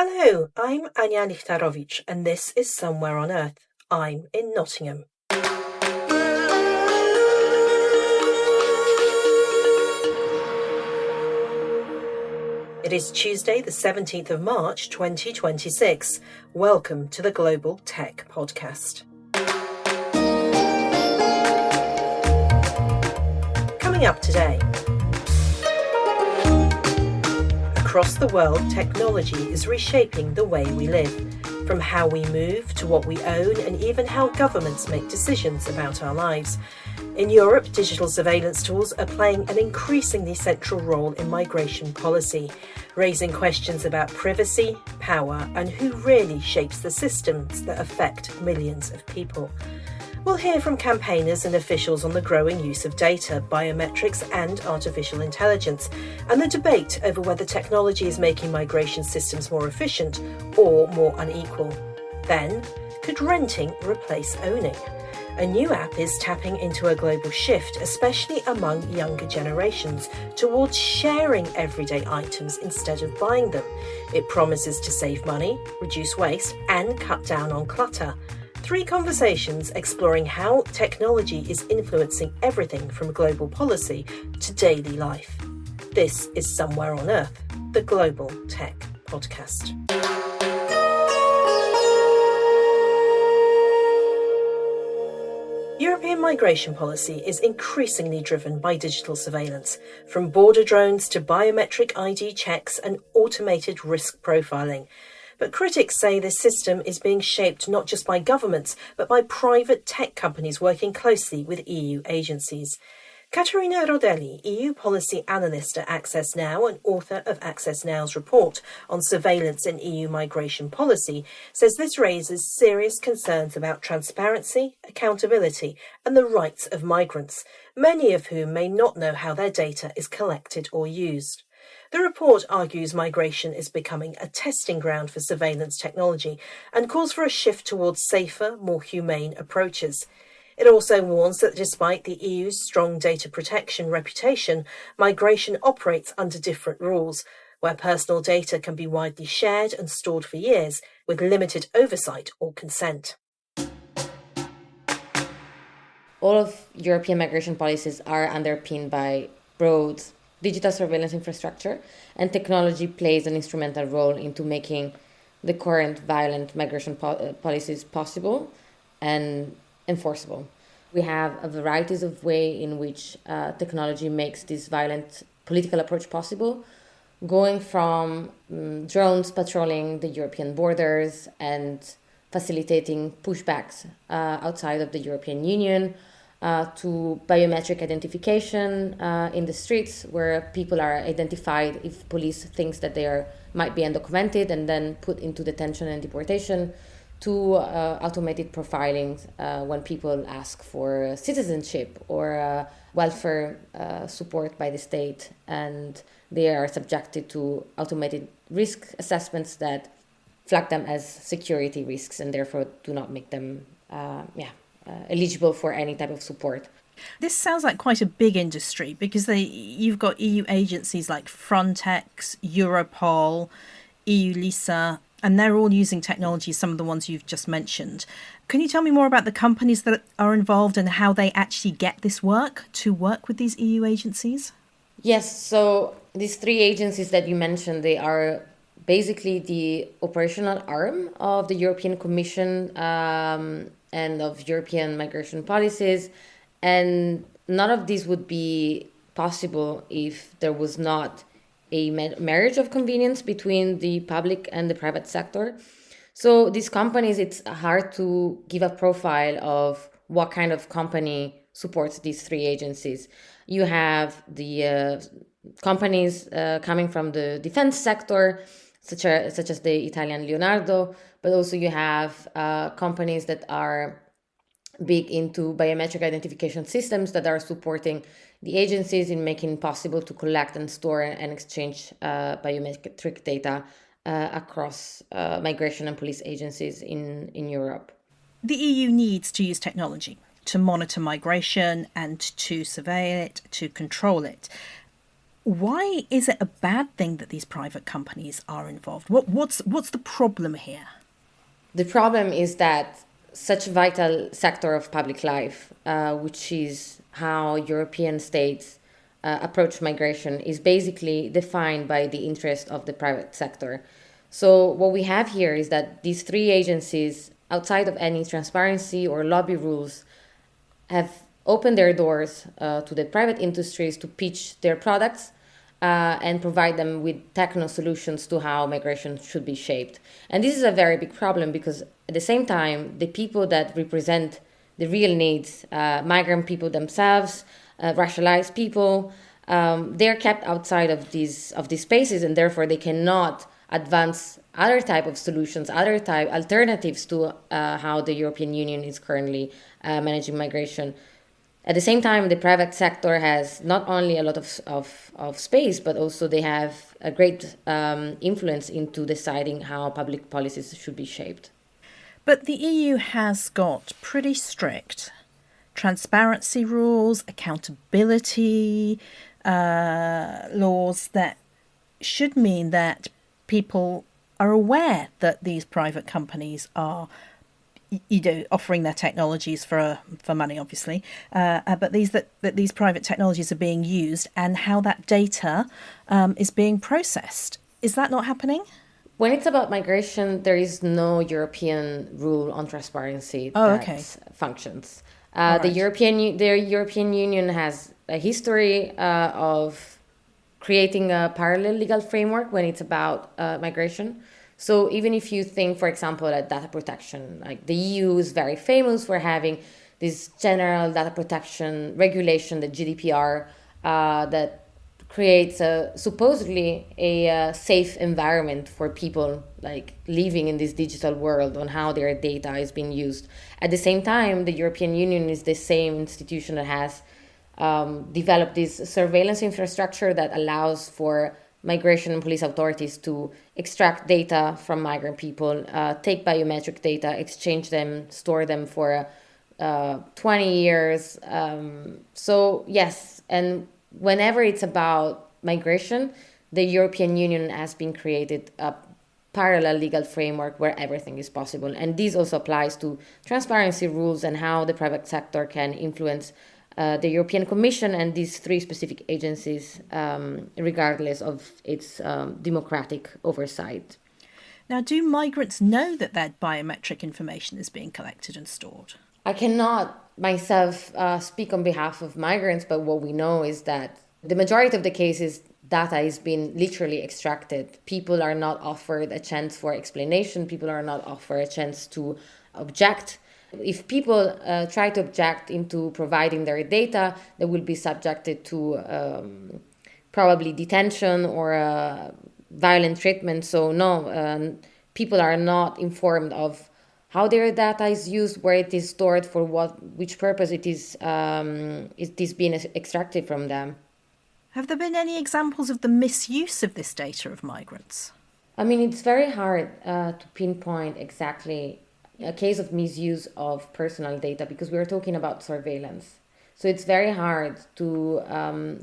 Hello, I'm Ania Lichtarowicz, and this is Somewhere on Earth. I'm in Nottingham. It is Tuesday, the 17th of March, 2026. Welcome to the Global Tech Podcast. Coming up today. Across the world, technology is reshaping the way we live, from how we move to what we own and even how governments make decisions about our lives. In Europe, digital surveillance tools are playing an increasingly central role in migration policy, raising questions about privacy, power, and who really shapes the systems that affect millions of people. We'll hear from campaigners and officials on the growing use of data, biometrics and artificial intelligence, and the debate over whether technology is making migration systems more efficient or more unequal. Then, could renting replace owning? A new app is tapping into a global shift, especially among younger generations, towards sharing everyday items instead of buying them. It promises to save money, reduce waste, and cut down on clutter. 3 conversations exploring how technology is influencing everything from global policy to daily life. This is Somewhere on Earth, the Global Tech Podcast. European migration policy is increasingly driven by digital surveillance, from border drones to biometric ID checks and automated risk profiling. But critics say this system is being shaped not just by governments, but by private tech companies working closely with EU agencies. Katerina Rodelli, EU policy analyst at Access Now and author of Access Now's report on surveillance in EU migration policy, says this raises serious concerns about transparency, accountability, and the rights of migrants, many of whom may not know how their data is collected or used. The report argues migration is becoming a testing ground for surveillance technology and calls for a shift towards safer, more humane approaches. It also warns that despite the EU's strong data protection reputation, migration operates under different rules, where personal data can be widely shared and stored for years with limited oversight or consent. All of European migration policies are underpinned by broad digital surveillance infrastructure, and technology plays an instrumental role into making the current violent migration policies possible and enforceable. We have a variety of ways in which technology makes this violent political approach possible, going from drones patrolling the European borders and facilitating pushbacks outside of the European Union, to biometric identification in the streets, where people are identified if police thinks that they might be undocumented and then put into detention and deportation, to automated profiling when people ask for citizenship or welfare support by the state, and they are subjected to automated risk assessments that flag them as security risks and therefore do not make them eligible for any type of support. This sounds like quite a big industry because you've got EU agencies like Frontex, Europol, EU LISA, and they're all using technology, some of the ones you've just mentioned. Can you tell me more about the companies that are involved and how they actually get this work to work with these EU agencies? Yes, so these 3 agencies that you mentioned, they are basically the operational arm of the European Commission and of European migration policies. And none of this would be possible if there was not a marriage of convenience between the public and the private sector. So these companies, it's hard to give a profile of what kind of company supports these 3 agencies. You have the companies coming from the defense sector, such as the Italian Leonardo, but also you have companies that are big into biometric identification systems that are supporting the agencies in making it possible to collect and store and exchange biometric data across migration and police agencies in Europe. The EU needs to use technology to monitor migration and to survey it, to control it. Why is it a bad thing that these private companies are involved? What's the problem here? The problem is that such a vital sector of public life, which is how European states approach migration, is basically defined by the interest of the private sector. So what we have here is that these three agencies, outside of any transparency or lobby rules, have opened their doors to the private industries to pitch their products and provide them with techno solutions to how migration should be shaped. And this is a very big problem because at the same time, the people that represent the real needs, migrant people themselves, racialized people, they're kept outside of these spaces, and therefore they cannot advance other type of solutions, other type alternatives to how the European Union is currently managing migration. At the same time, the private sector has not only a lot of space, but also they have a great influence into deciding how public policies should be shaped. But the EU has got pretty strict transparency rules, accountability laws that should mean that people are aware that these private companies are offering their technologies for money, obviously, but these private technologies are being used and how that data is being processed. Is that not happening? When it's about migration, there is no European rule on transparency that functions. Right. The European Union has a history of creating a parallel legal framework when it's about migration. So even if you think, for example, at data protection, like the EU is very famous for having this general data protection regulation, the GDPR, that creates supposedly a safe environment for people like living in this digital world on how their data is being used. At the same time, the European Union is the same institution that has developed this surveillance infrastructure that allows for migration and police authorities to extract data from migrant people, take biometric data, exchange them, store them for 20 years. So yes, and whenever it's about migration, the European Union has been created a parallel legal framework where everything is possible. And this also applies to transparency rules and how the private sector can influence the European Commission and these three specific agencies, regardless of its democratic oversight. Now, do migrants know that their biometric information is being collected and stored? I cannot myself speak on behalf of migrants, but what we know is that the majority of the cases, data is being literally extracted. People are not offered a chance for explanation. People are not offered a chance to object. If people try to object into providing their data, they will be subjected to probably detention or violent treatment. So no, people are not informed of how their data is used, where it is stored, for which purpose it is being extracted from them. Have there been any examples of the misuse of this data of migrants? I mean, it's very hard to pinpoint exactly a case of misuse of personal data because we are talking about surveillance. So it's very hard to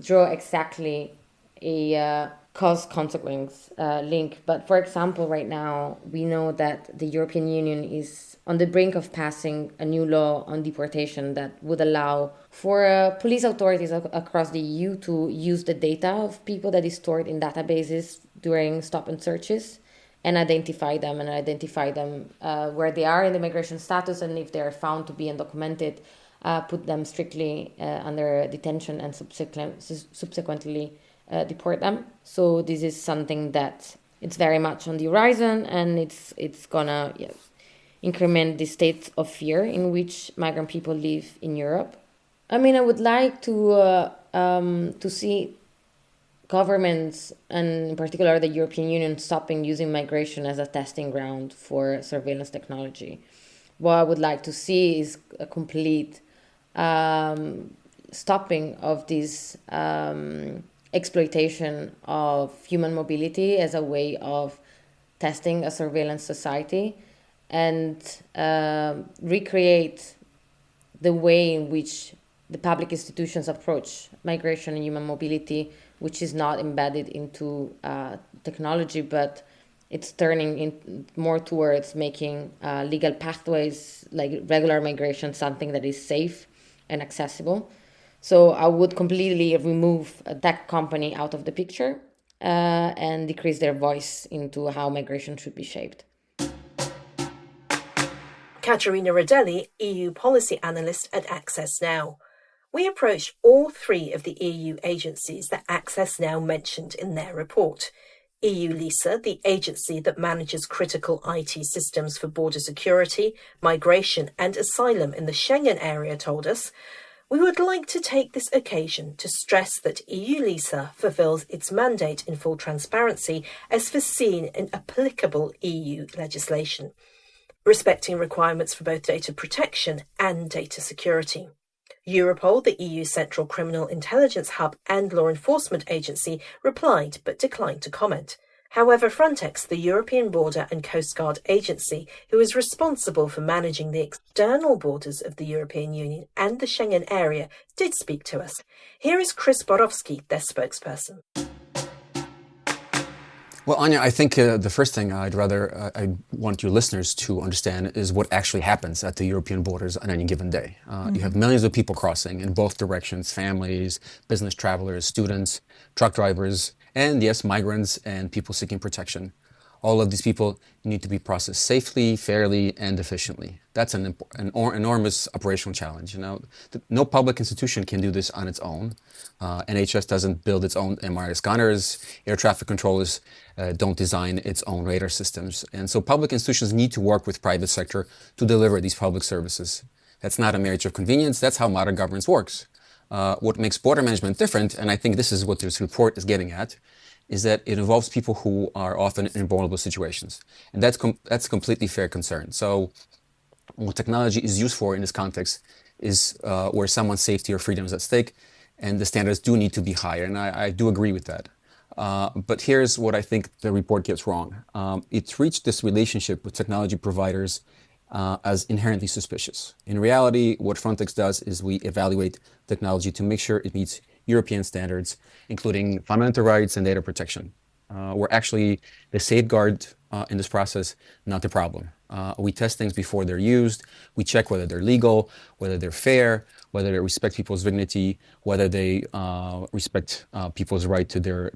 draw exactly a cause-consequence link. But for example, right now, we know that the European Union is on the brink of passing a new law on deportation that would allow for police authorities across the EU to use the data of people that is stored in databases during stop and searches and identify them where they are in the migration status, and if they are found to be undocumented, put them strictly under detention and subsequently deport them. So this is something that it's very much on the horizon, and it's gonna increment the state of fear in which migrant people live in Europe. I mean, I would like to see governments, and in particular the European Union, stopping using migration as a testing ground for surveillance technology. What I would like to see is a complete stopping of this exploitation of human mobility as a way of testing a surveillance society, and recreate the way in which the public institutions approach migration and human mobility which is not embedded into technology, but it's turning in more towards making legal pathways like regular migration something that is safe and accessible. So I would completely remove a tech company out of the picture and decrease their voice into how migration should be shaped. Katerina Rodelli, EU policy analyst at Access Now. We approached all three of the EU agencies that Access Now mentioned in their report. EU LISA, the agency that manages critical IT systems for border security, migration and asylum in the Schengen area, told us, "We would like to take this occasion to stress that EU LISA fulfills its mandate in full transparency as foreseen in applicable EU legislation, respecting requirements for both data protection and data security." Europol, the EU Central Criminal Intelligence Hub and law enforcement agency, replied but declined to comment. However, Frontex, the European Border and Coast Guard agency, who is responsible for managing the external borders of the European Union and the Schengen area, did speak to us. Here is Chris Borowski, their spokesperson. Well, Ania, I think the first thing I want your listeners to understand is what actually happens at the European borders on any given day. You have millions of people crossing in both directions: families, business travelers, students, truck drivers, and yes, migrants and people seeking protection. All of these people need to be processed safely, fairly, and efficiently. That's an enormous operational challenge. No public institution can do this on its own. NHS doesn't build its own MRI scanners. Air traffic controllers don't design its own radar systems. And so public institutions need to work with private sector to deliver these public services. That's not a marriage of convenience. That's how modern governance works. What makes border management different, and I think this is what this report is getting at, is that it involves people who are often in vulnerable situations. And that's a completely fair concern. So what technology is used for in this context is where someone's safety or freedom is at stake, and the standards do need to be higher, and I do agree with that. But here's what I think the report gets wrong. It treats this relationship with technology providers as inherently suspicious. In reality, what Frontex does is we evaluate technology to make sure it meets European standards, including fundamental rights and data protection. We're actually the safeguard in this process, not the problem. We test things before they're used. We check whether they're legal, whether they're fair, whether they respect people's dignity, whether they respect people's right to their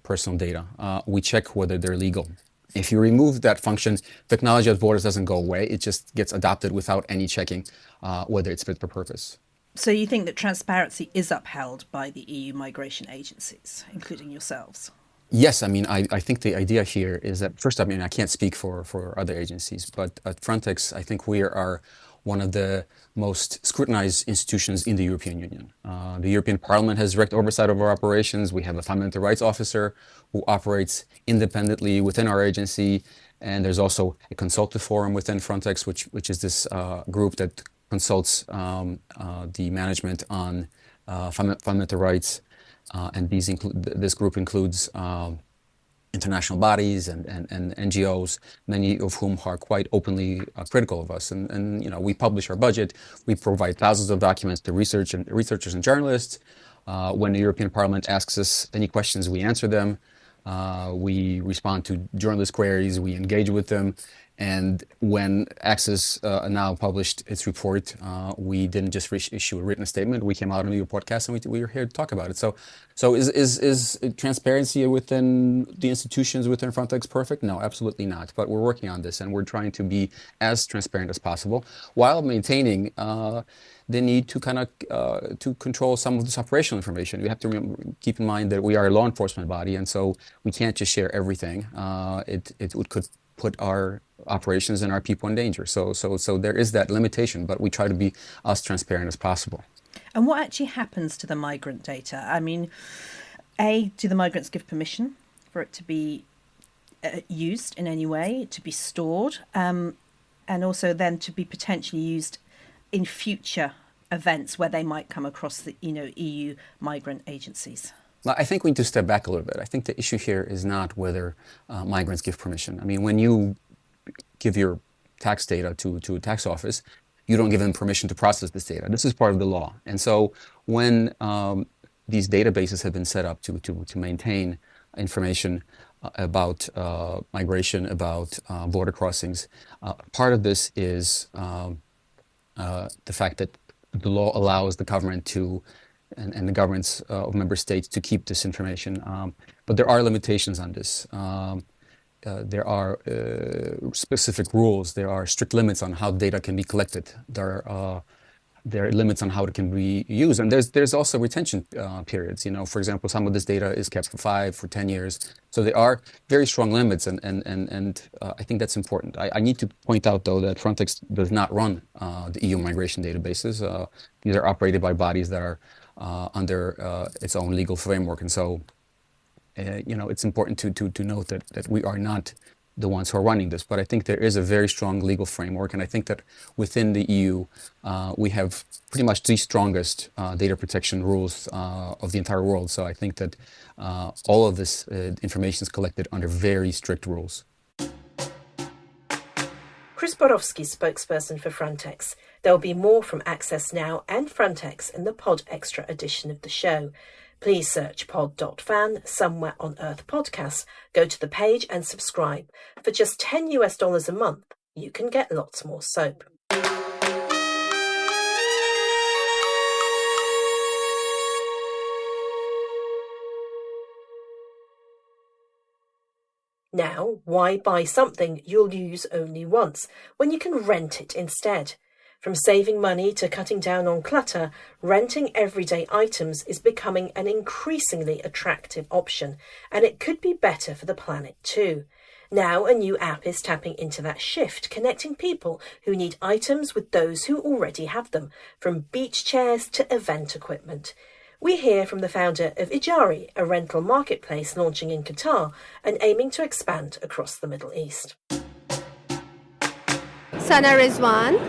personal data. We check whether they're legal. If you remove that function, technology at borders doesn't go away. It just gets adopted without any checking whether it's fit for purpose. So you think that transparency is upheld by the EU migration agencies, including yourselves? Yes, I think the idea here is that, first, I can't speak for other agencies, but at Frontex, I think we are one of the most scrutinized institutions in the European Union. The European Parliament has direct oversight of our operations. We have a fundamental rights officer who operates independently within our agency, and there's also a consultative forum within Frontex, which is this group that consults the management on fundamental rights. And this group includes international bodies and NGOs, many of whom are quite openly critical of us. And we publish our budget. We provide thousands of documents to researchers and journalists. When the European Parliament asks us any questions, we answer them. We respond to journalist queries. We engage with them. And when Access Now published its report, we didn't just issue a written statement. We came out on your podcast, and we were here to talk about it. So is transparency within the institutions within Frontex perfect? No, absolutely not. But we're working on this, and we're trying to be as transparent as possible while maintaining the need to to control some of this operational information. You have to keep in mind that we are a law enforcement body, and so we can't just share everything. It could put our operations and our people in danger. So there is that limitation, but we try to be as transparent as possible. And what actually happens to the migrant data? Do the migrants give permission for it to be used in any way, to be stored, and also then to be potentially used in future events where they might come across the EU migrant agencies? Well, I think we need to step back a little bit. I think the issue here is not whether migrants give permission. When you give your tax data to a tax office, you don't give them permission to process this data. This is part of the law. And so when these databases have been set up to maintain information about migration, about border crossings. Part of this is the fact that the law allows the government to, and the governments of member states to keep this information. But there are limitations on this. There are specific rules. There are strict limits on how data can be collected. There are limits on how it can be used, and there's also retention periods. You know, for example, some of this data is kept for 5, for 10 years. So there are very strong limits, and I think that's important. I need to point out though that Frontex does not run the EU migration databases. These are operated by bodies that are under its own legal framework, and so you know, it's important to note that we are not the ones who are running this, but I think there is a very strong legal framework, and I think that within the EU we have pretty much the strongest data protection rules of the entire world. So I think that all of this information is collected under very strict rules. Chris Borowski, spokesperson for Frontex. There will be more from Access Now and Frontex in the Pod Extra edition of the show. Please search pod.fan somewhere on Earth Podcasts, go to the page and subscribe. For just $10 a month, you can get lots more soap. Now, why buy something you'll use only once when you can rent it instead? From saving money to cutting down on clutter, renting everyday items is becoming an increasingly attractive option, and it could be better for the planet too. Now a new app is tapping into that shift, connecting people who need items with those who already have them, from beach chairs to event equipment. We hear from the founder of Ijari, a rental marketplace launching in Qatar and aiming to expand across the Middle East. Sana Rizwan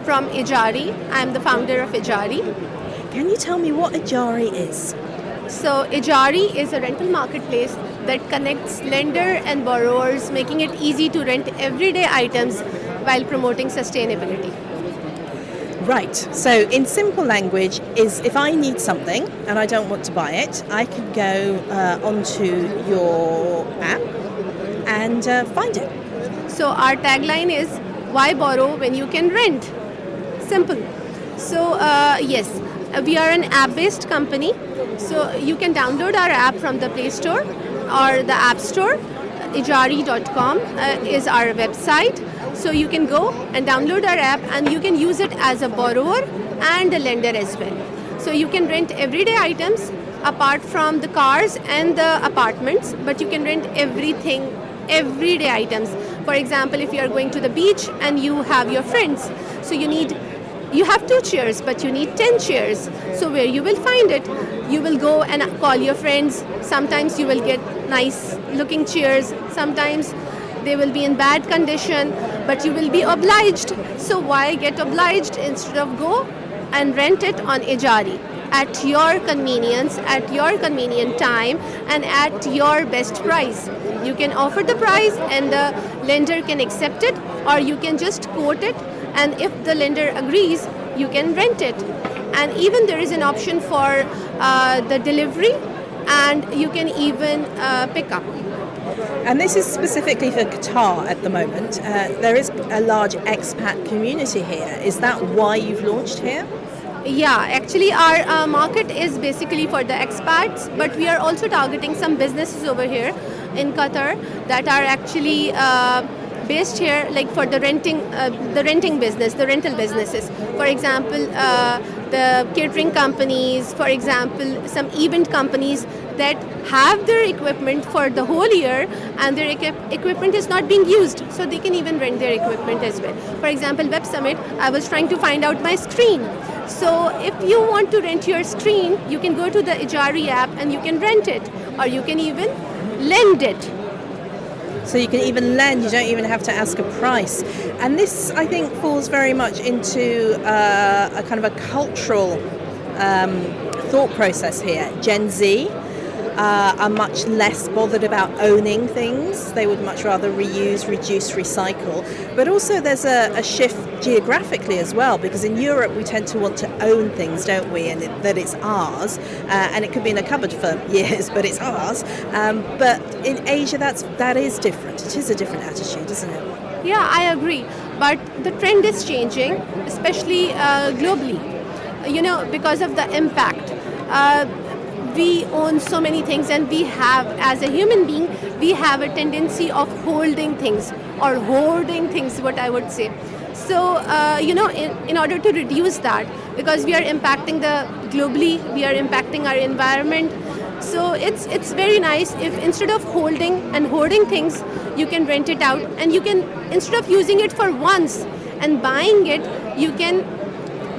from Ijari. I'm the founder of Ijari. Can you tell me what Ijari is? So Ijari is a rental marketplace that connects lender and borrowers, making it easy to rent everyday items while promoting sustainability. Right, so in simple language is if I need something and I don't want to buy it, I can go onto your app and find it. So our tagline is, why borrow when you can rent? Simple. So yes, we are an app-based company. So you can download our app from the Play Store or the App Store. Ijari.com is our website. So you can go and download our app and you can use it as a borrower and a lender as well. So you can rent everyday items apart from the cars and the apartments, but you can rent everything, everyday items. For example, if you are going to the beach and you have your friends, so you have 2 chairs, but you need 10 chairs. So where you will find it, you will go and call your friends. Sometimes you will get nice looking chairs. Sometimes they will be in bad condition, but you will be obliged. So why get obliged instead of go and rent it on Ijari at your convenience, at your convenient time, and at your best price. You can offer the price and the lender can accept it, or you can just quote it, and if the lender agrees, you can rent it. And even there is an option for the delivery, and you can even pick up. And this is specifically for Qatar at the moment. There is a large expat community here. Is that why you've launched here? Yeah, actually our market is basically for the expats, but we are also targeting some businesses over here in Qatar that are actually based here, like for the renting business, the rental businesses. For example, the catering companies, for example, some event companies that have their equipment for the whole year and their equipment is not being used, so they can even rent their equipment as well. For example, Web Summit, I was trying to find out my screen. So if you want to rent your screen, you can go to the Ijari app and you can rent it, or you can even lend it. So you can even lend, you don't even have to ask a price. And this, I think, falls very much into a kind of a cultural thought process here. Gen Z are much less bothered about owning things. They would much rather reuse, reduce, recycle. But also there's a shift geographically as well, because in Europe we tend to want to own things, don't we, and that it's ours, and it could be in a cupboard for years, but it's ours. But in Asia that is different. It is a different attitude, isn't it? Yeah, I agree. But the trend is changing, especially globally, because of the impact. We own so many things, and we have, as a human being, we have a tendency of holding things or hoarding things, what I would say. So, in order to reduce that, because we are impacting globally, we are impacting our environment. So it's very nice if instead of holding and hoarding things, you can rent it out, and you can, instead of using it for once and buying it, you can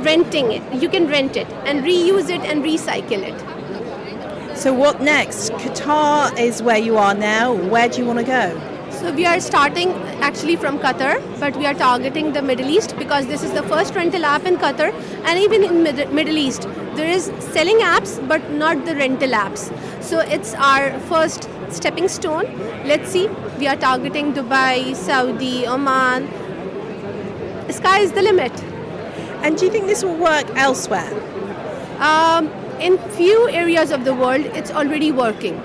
rent it and reuse it and recycle it. So what next? Qatar is where you are now. Where do you want to go? So we are starting actually from Qatar, but we are targeting the Middle East because this is the first rental app in Qatar, and even in Middle East there is selling apps but not the rental apps. So it's our first stepping stone. Let's see, we are targeting Dubai, Saudi, Oman. The sky is the limit. And do you think this will work elsewhere? In few areas of the world, it's already working.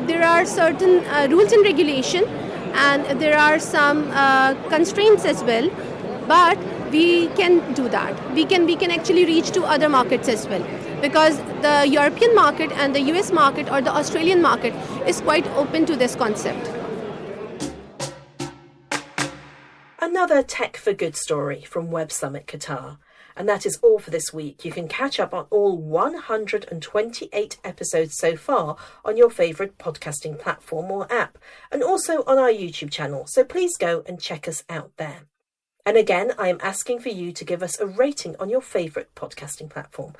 There are certain rules and regulation, and there are some constraints as well. But we can do that. We can actually reach to other markets as well, because the European market and the US market or the Australian market is quite open to this concept. Another Tech for Good story from Web Summit Qatar. And that is all for this week. You can catch up on all 128 episodes so far on your favourite podcasting platform or app, and also on our YouTube channel, so please go and check us out there. And again, I am asking for you to give us a rating on your favourite podcasting platform.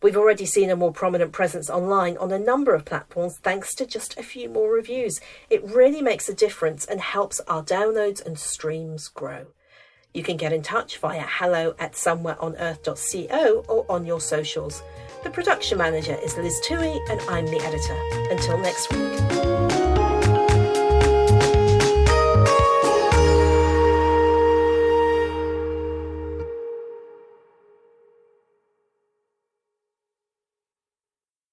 We've already seen a more prominent presence online on a number of platforms thanks to just a few more reviews. It really makes a difference and helps our downloads and streams grow. You can get in touch via hello@somewhereonearth.co or on your socials. The production manager is Liz Toohey and I'm the editor. Until next week.